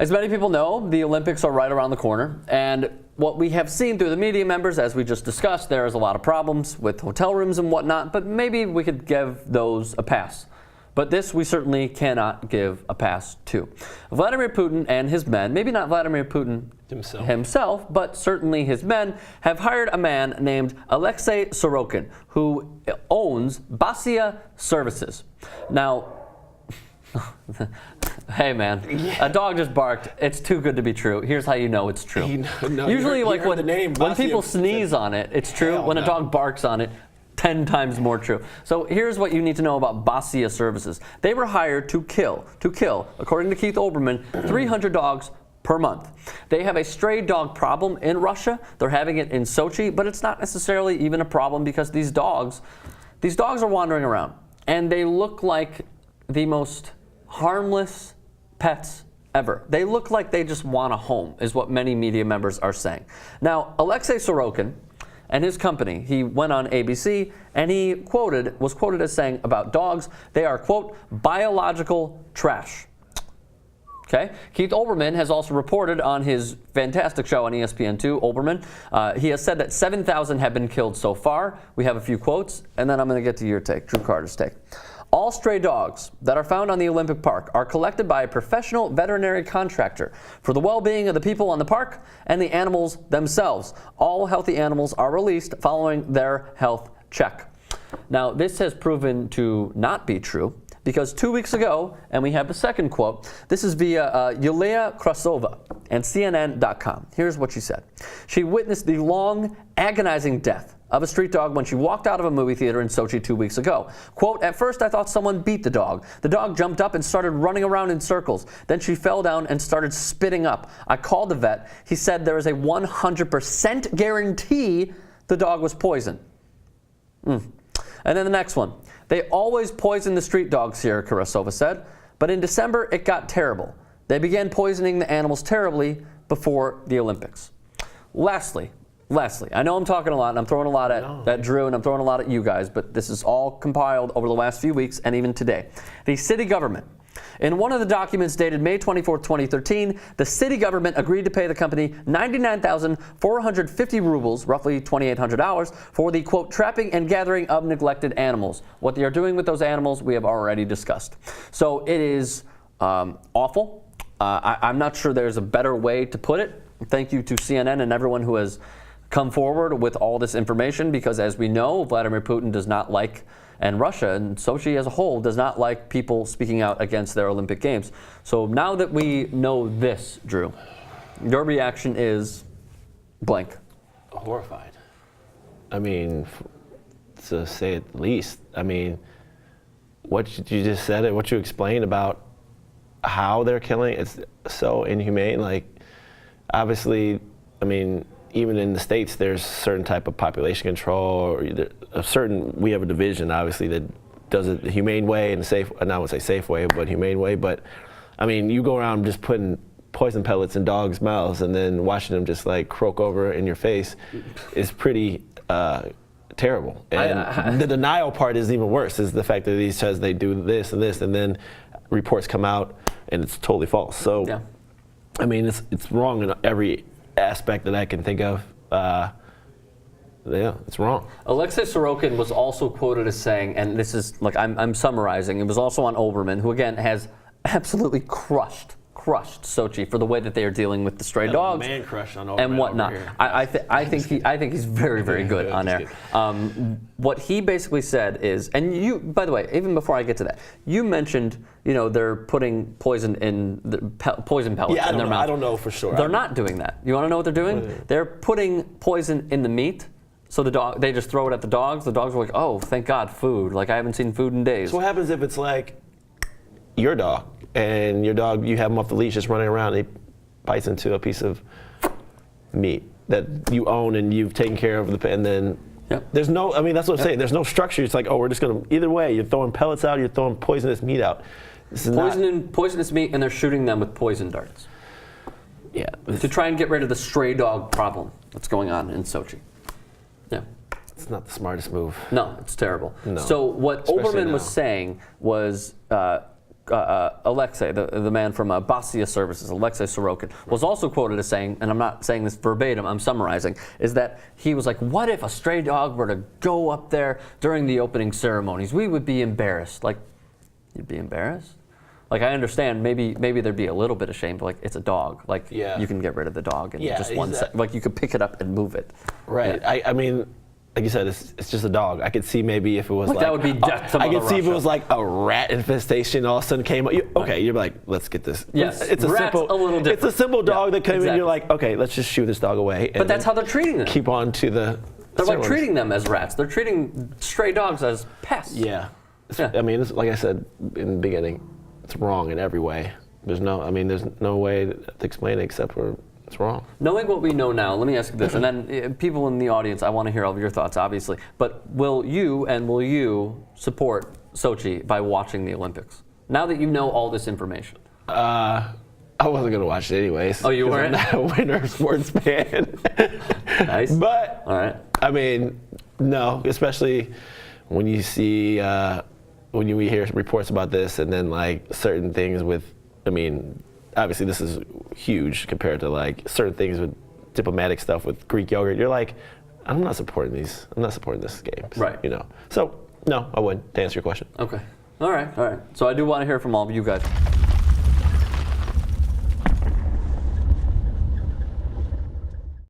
As many people know, the Olympics are right around the corner, and what we have seen through the media members, as we just discussed, there is a lot of problems with hotel rooms and whatnot, but maybe we could give those a pass. But this we certainly cannot give a pass to. Vladimir Putin and his men, maybe not Vladimir Putin himself, but certainly his men, have hired a man named Alexei Sorokin, who owns Basia Services. Now, hey man, a dog just barked. It's too good to be true. Here's how you know it's true. Usually like when people sneeze on it, it's true. When a dog barks on it, 10 times more true. So here's what you need to know about Basia Services. They were hired to kill, according to Keith Olbermann, 300 dogs per month. They have a stray dog problem in Russia. They're having it in Sochi, but it's not necessarily even a problem because these dogs are wandering around and they look like the most harmless pets ever. They look like they just want a home, is what many media members are saying. Now, Alexei Sorokin and his company, he went on ABC and he was quoted as saying about dogs, they are, quote, biological trash. Okay. Keith Olbermann has also reported on his fantastic show on ESPN2, Olbermann. He has said that 7,000 have been killed so far. We have a few quotes, and then I'm going to get to your take, Drew Carter's take. All stray dogs that are found on the Olympic Park are collected by a professional veterinary contractor for the well-being of the people on the park and the animals themselves. All healthy animals are released following their health check. Now, this has proven to not be true because 2 weeks ago, and we have the second quote, this is via Yulia Krasova and CNN.com. Here's what she said. She witnessed the long, agonizing death of a street dog when she walked out of a movie theater in Sochi 2 weeks ago. Quote, at first I thought someone beat the dog. The dog jumped up and started running around in circles. Then she fell down and started spitting up. I called the vet. He said there is a 100% guarantee the dog was poisoned. And then the next one. They always poison the street dogs here, Karasova said, but in December it got terrible. They began poisoning the animals terribly before the Olympics. Lastly, I know I'm talking a lot and I'm throwing a lot at Drew and I'm throwing a lot at you guys, but this is all compiled over the last few weeks and even today. The city government. In one of the documents dated May 24, 2013, the city government agreed to pay the company 99,450 rubles, roughly $2,800, for the, quote, trapping and gathering of neglected animals. What they are doing with those animals, we have already discussed. So it is awful. I'm not sure there's a better way to put it. Thank you to CNN and everyone who has come forward with all this information because, as we know, Vladimir Putin does not like, and Russia and Sochi as a whole does not like people speaking out against their Olympic Games. So now that we know this, Drew, your reaction is blank. Horrified. I mean, to say it the least. I mean, what you just said, what you explained about how they're killing, it's so inhumane. Like, obviously, I mean, even in the States, there's certain type of population control, or we have a division, obviously, that does it the humane way and the safe, and I would say safe way, but humane way. But, I mean, you go around just putting poison pellets in dogs' mouths and then watching them just like croak over in your face is pretty terrible. And the denial part is even worse, is the fact that he says they do this and this, and then reports come out and it's totally false. So, yeah. I mean, it's wrong in every aspect that I can think of. Yeah, it's wrong. Alexei Sorokin was also quoted as saying, and this is, like, I'm summarizing, it was also on Olbermann, who again has absolutely crushed Sochi for the way that they are dealing with the stray dogs man crush on and whatnot. I think he's very, very good on there. What he basically said is, and you, by the way, even before I get to that, you mentioned, you know, they're putting poison in the poison pellets in their mouth. I don't know for sure. They're not doing that. You want to know what they're doing? They're putting poison in the meat. So they just throw it at the dogs. The dogs are like, oh, thank God, food. Like, I haven't seen food in days. So what happens if it's like your dog, and your dog, you have him off the leash just running around, and he bites into a piece of meat that you own and you've taken care of, and then there's no, I mean, that's what I'm saying. There's no structure. It's like, oh, we're just going to, either way, you're throwing pellets out, you're throwing poisonous meat out. Poisonous meat, and they're shooting them with poison darts. Yeah. To try and get rid of the stray dog problem that's going on in Sochi. Yeah. It's not the smartest move. No, it's terrible. No. So what Olbermann was saying was, Alexei, the man from Basia Services, Alexei Sorokin, was also quoted as saying, and I'm not saying this verbatim, I'm summarizing, is that he was like, what if a stray dog were to go up there during the opening ceremonies? We would be embarrassed. Like, you'd be embarrassed? Like, I understand, maybe there'd be a little bit of shame, but like, it's a dog. Like, you can get rid of the dog in just 1 second. Like, you could pick it up and move it. Right. Yeah. I mean, like you said, it's just a dog. I could see maybe if it was like that would be death to Mother I could see Russia. if it was like a rat infestation all of a sudden came up. You're like, let's get this. Yes, it's a rat's simple. a little different. It's a simple dog that came exactly. in. You're like, okay, let's just shoo this dog away. But that's how they're treating them. Keep on to the. They're like treating them as rats. They're treating stray dogs as pests. Yeah. I mean, like I said in the beginning, it's wrong in every way. There's no way to explain it except for it's wrong. Knowing what we know now, let me ask you this, and then people in the audience, I want to hear all of your thoughts, obviously. But will you support Sochi by watching the Olympics? Now that you know all this information. I wasn't going to watch it anyways. Oh, you weren't? I'm not a winter sports fan. Nice. But, all right. I mean, no, especially when you see, when you hear reports about this and then like certain things with, I mean, obviously this is huge compared to like certain things with diplomatic stuff with Greek yogurt. You're like, I'm not supporting these. I'm not supporting this game. Right. You know. So no, I wouldn't. To answer your question. Okay. All right. So I do want to hear from all of you guys.